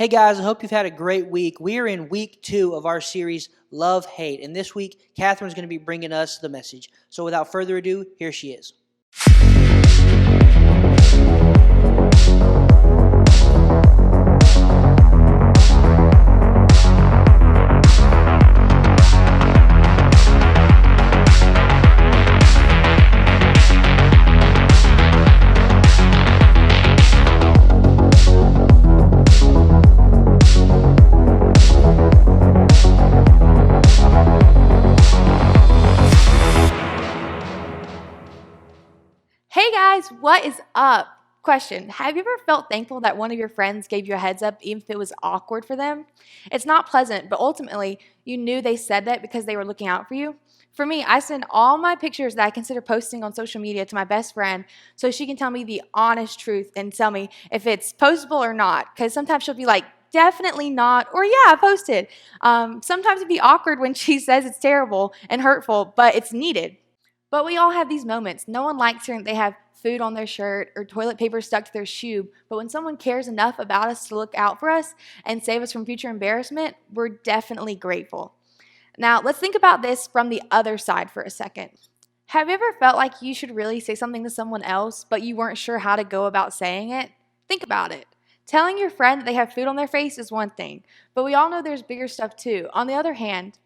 Hey guys, I hope you've had a great week. We are in week 2 of our series, Love, Hate. And this week, Catherine's going to be bringing us the message. So without further ado, here she is. Hey guys, what is up? Question: have you ever felt thankful that one of your friends gave you a heads up even if it was awkward for them? It's not pleasant, but ultimately you knew they said that because they were looking out for you. For me, I send all my pictures that I consider posting on social media to my best friend so she can tell me the honest truth and tell me if it's postable or not. Because sometimes she'll be like, definitely not, or yeah, I posted. Sometimes it'd be awkward when she says it's terrible and hurtful, but it's needed. But we all have these moments. No one likes hearing they have food on their shirt or toilet paper stuck to their shoe. But when someone cares enough about us to look out for us and save us from future embarrassment, we're definitely grateful. Now, let's think about this from the other side for a second. Have you ever felt like you should really say something to someone else, but you weren't sure how to go about saying it? Think about it. Telling your friend that they have food on their face is one thing, but we all know there's bigger stuff too. On the other hand,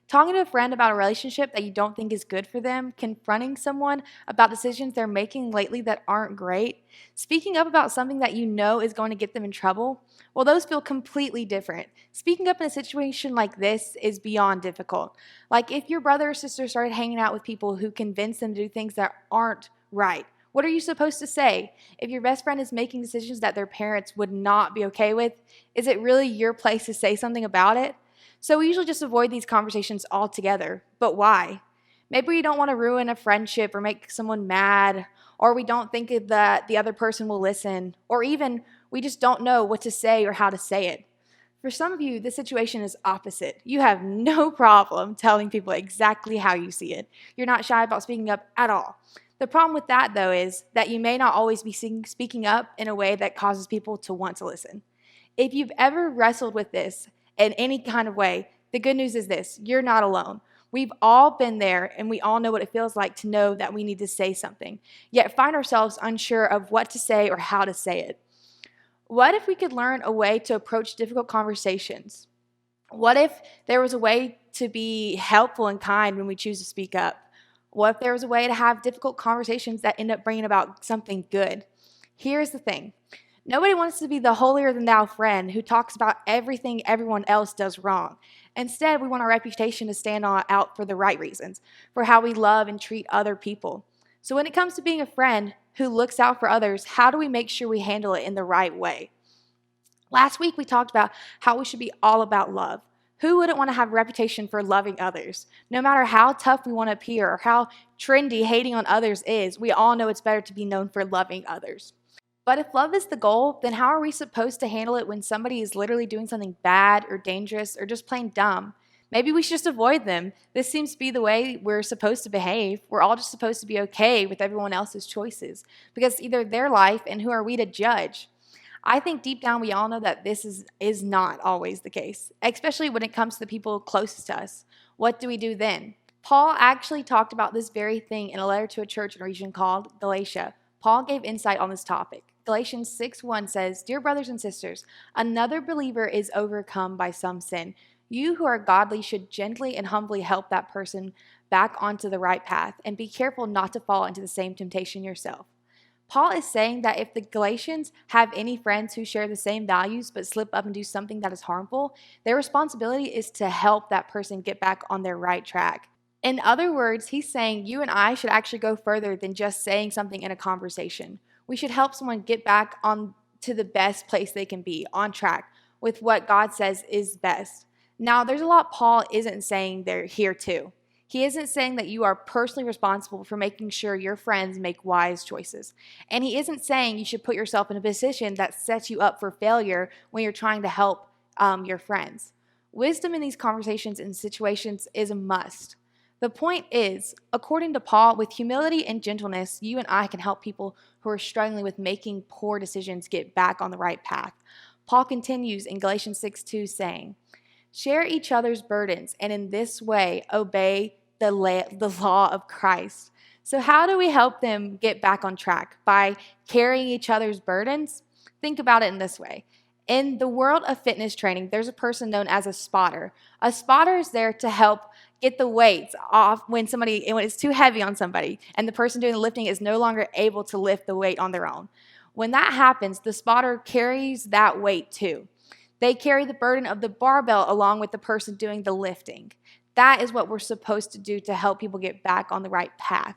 talking to a friend about a relationship that you don't think is good for them, confronting someone about decisions they're making lately that aren't great, speaking up about something that you know is going to get them in trouble, well, those feel completely different. Speaking up in a situation like this is beyond difficult. Like if your brother or sister started hanging out with people who convince them to do things that aren't right. What are you supposed to say? If your best friend is making decisions that their parents would not be okay with, is it really your place to say something about it? So we usually just avoid these conversations altogether. But why? Maybe we don't want to ruin a friendship or make someone mad, or we don't think that the other person will listen, or even we just don't know what to say or how to say it. For some of you, the situation is opposite. You have no problem telling people exactly how you see it. You're not shy about speaking up at all. The problem with that, though, is that you may not always be speaking up in a way that causes people to want to listen. If you've ever wrestled with this in any kind of way, the good news is this: you're not alone. We've all been there, and we all know what it feels like to know that we need to say something, yet find ourselves unsure of what to say or how to say it. What if we could learn a way to approach difficult conversations? What if there was a way to be helpful and kind when we choose to speak up? What if there was a way to have difficult conversations that end up bringing about something good? Here's the thing. Nobody wants to be the holier-than-thou friend who talks about everything everyone else does wrong. Instead, we want our reputation to stand out for the right reasons, for how we love and treat other people. So when it comes to being a friend who looks out for others, how do we make sure we handle it in the right way? Last week, we talked about how we should be all about love. Who wouldn't want to have a reputation for loving others? No matter how tough we want to appear or how trendy hating on others is, we all know it's better to be known for loving others. But if love is the goal, then how are we supposed to handle it when somebody is literally doing something bad or dangerous or just plain dumb? Maybe we should just avoid them. This seems to be the way we're supposed to behave. We're all just supposed to be okay with everyone else's choices because it's either their life, and who are we to judge? I think deep down we all know that this is not always the case, especially when it comes to the people closest to us. What do we do then? Paul actually talked about this very thing in a letter to a church in a region called Galatia. Paul gave insight on this topic. Galatians 6:1 says, "Dear brothers and sisters, another believer is overcome by some sin. You who are godly should gently and humbly help that person back onto the right path, and be careful not to fall into the same temptation yourself." Paul is saying that if the Galatians have any friends who share the same values but slip up and do something that is harmful, their responsibility is to help that person get back on their right track. In other words, he's saying you and I should actually go further than just saying something in a conversation. We should help someone get back on to the best place they can be, on track with what God says is best. Now, there's a lot Paul isn't saying there here too. He isn't saying that you are personally responsible for making sure your friends make wise choices. And he isn't saying you should put yourself in a position that sets you up for failure when you're trying to help your friends. Wisdom in these conversations and situations is a must. The point is, according to Paul, with humility and gentleness, you and I can help people who are struggling with making poor decisions get back on the right path. Paul continues in Galatians 6:2 saying, "Share each other's burdens, and in this way obey the law of Christ." So how do we help them get back on track? By carrying each other's burdens? Think about it in this way. In the world of fitness training, there's a person known as a spotter. A spotter is there to help get the weights off when it's too heavy on somebody and the person doing the lifting is no longer able to lift the weight on their own. When that happens, the spotter carries that weight too. They carry the burden of the barbell along with the person doing the lifting. That is what we're supposed to do to help people get back on the right path.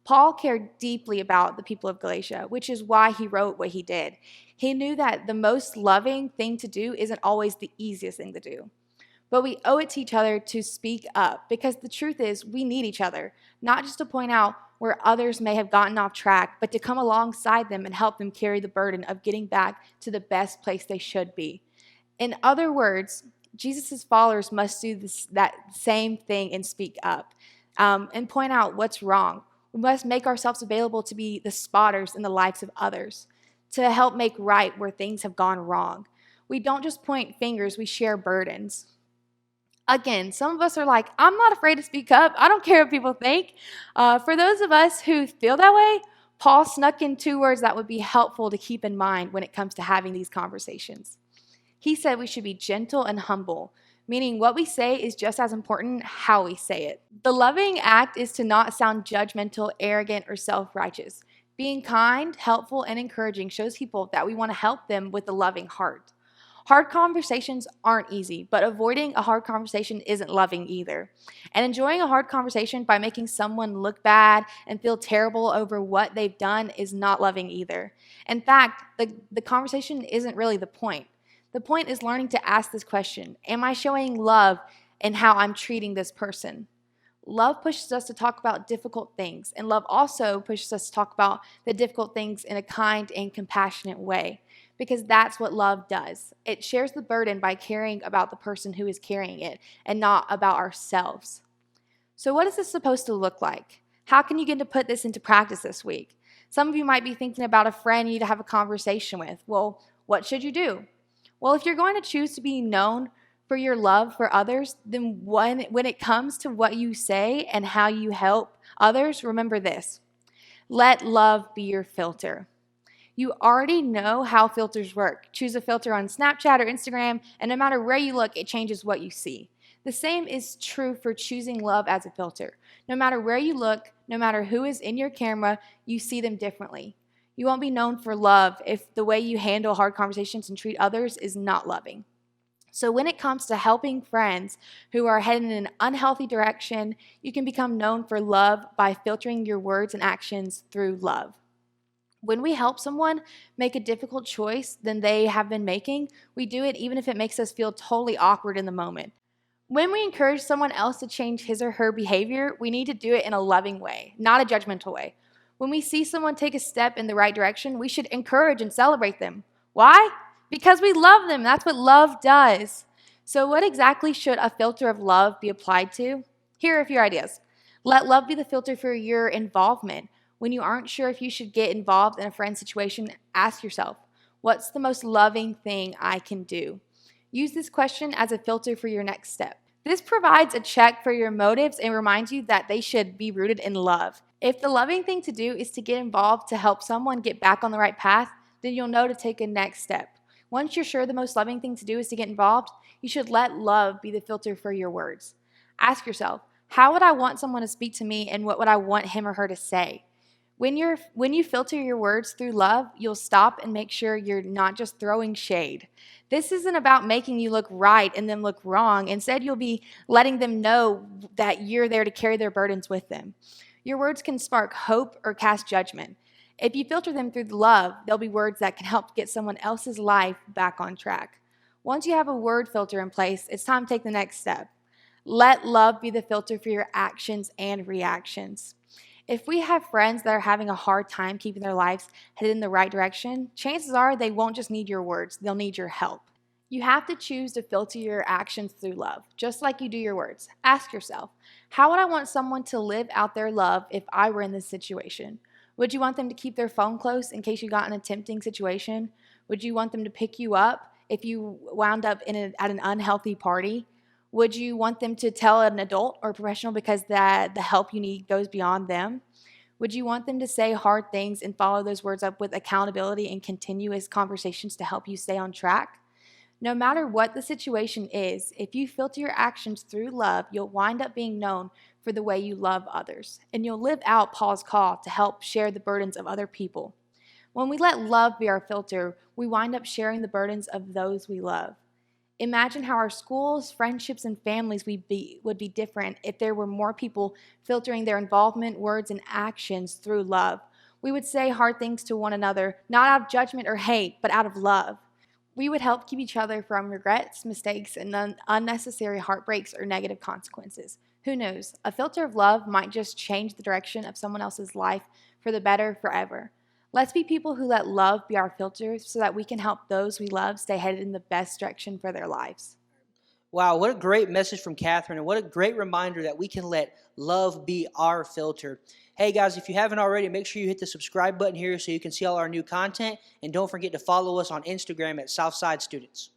Paul cared deeply about the people of Galatia, which is why he wrote what he did. He knew that the most loving thing to do isn't always the easiest thing to do. But we owe it to each other to speak up because the truth is we need each other, not just to point out where others may have gotten off track, but to come alongside them and help them carry the burden of getting back to the best place they should be. In other words, Jesus' followers must do that same thing and speak up and point out what's wrong. We must make ourselves available to be the spotters in the lives of others, to help make right where things have gone wrong. We don't just point fingers, we share burdens. Again, some of us are like, I'm not afraid to speak up. I don't care what people think. For those of us who feel that way, Paul snuck in 2 words that would be helpful to keep in mind when it comes to having these conversations. He said we should be gentle and humble, meaning what we say is just as important how we say it. The loving act is to not sound judgmental, arrogant, or self-righteous. Being kind, helpful, and encouraging shows people that we want to help them with a loving heart. Hard conversations aren't easy, but avoiding a hard conversation isn't loving either. And enjoying a hard conversation by making someone look bad and feel terrible over what they've done is not loving either. In fact, the conversation isn't really the point. The point is learning to ask this question: am I showing love in how I'm treating this person? Love pushes us to talk about difficult things, and love also pushes us to talk about the difficult things in a kind and compassionate way, because that's what love does. It shares the burden by caring about the person who is carrying it and not about ourselves. So what is this supposed to look like? How can you get to put this into practice this week? Some of you might be thinking about a friend you need to have a conversation with. Well, what should you do? Well, if you're going to choose to be known for your love for others, then when it comes to what you say and how you help others, remember this: let love be your filter. You already know how filters work. Choose a filter on Snapchat or Instagram, and no matter where you look, it changes what you see. The same is true for choosing love as a filter. No matter where you look, no matter who is in your camera, you see them differently. You won't be known for love if the way you handle hard conversations and treat others is not loving. So when it comes to helping friends who are heading in an unhealthy direction, you can become known for love by filtering your words and actions through love. When we help someone make a difficult choice than they have been making, we do it even if it makes us feel totally awkward in the moment. When we encourage someone else to change his or her behavior, we need to do it in a loving way, not a judgmental way. When we see someone take a step in the right direction, we should encourage and celebrate them. Why? Because we love them. That's what love does. So what exactly should a filter of love be applied to? Here are a few ideas. Let love be the filter for your involvement. When you aren't sure if you should get involved in a friend situation, ask yourself, what's the most loving thing I can do? Use this question as a filter for your next step. This provides a check for your motives and reminds you that they should be rooted in love. If the loving thing to do is to get involved to help someone get back on the right path, then you'll know to take a next step. Once you're sure the most loving thing to do is to get involved, you should let love be the filter for your words. Ask yourself, how would I want someone to speak to me, and what would I want him or her to say? When you filter your words through love, you'll stop and make sure you're not just throwing shade. This isn't about making you look right and them look wrong. Instead, you'll be letting them know that you're there to carry their burdens with them. Your words can spark hope or cast judgment. If you filter them through love, they'll be words that can help get someone else's life back on track. Once you have a word filter in place, it's time to take the next step. Let love be the filter for your actions and reactions. If we have friends that are having a hard time keeping their lives headed in the right direction, chances are they won't just need your words, they'll need your help. You have to choose to filter your actions through love, just like you do your words. Ask yourself, how would I want someone to live out their love if I were in this situation? Would you want them to keep their phone close in case you got in a tempting situation? Would you want them to pick you up if you wound up at an unhealthy party? Would you want them to tell an adult or professional because the help you need goes beyond them? Would you want them to say hard things and follow those words up with accountability and continuous conversations to help you stay on track? No matter what the situation is, if you filter your actions through love, you'll wind up being known for the way you love others. And you'll live out Paul's call to help share the burdens of other people. When we let love be our filter, we wind up sharing the burdens of those we love. Imagine how our schools, friendships, and families would be different if there were more people filtering their involvement, words, and actions through love. We would say hard things to one another, not out of judgment or hate, but out of love. We would help keep each other from regrets, mistakes, and unnecessary heartbreaks or negative consequences. Who knows? A filter of love might just change the direction of someone else's life for the better forever. Let's be people who let love be our filter so that we can help those we love stay headed in the best direction for their lives. Wow, what a great message from Catherine, and what a great reminder that we can let love be our filter. Hey guys, if you haven't already, make sure you hit the subscribe button here so you can see all our new content, and don't forget to follow us on Instagram at Southside Students.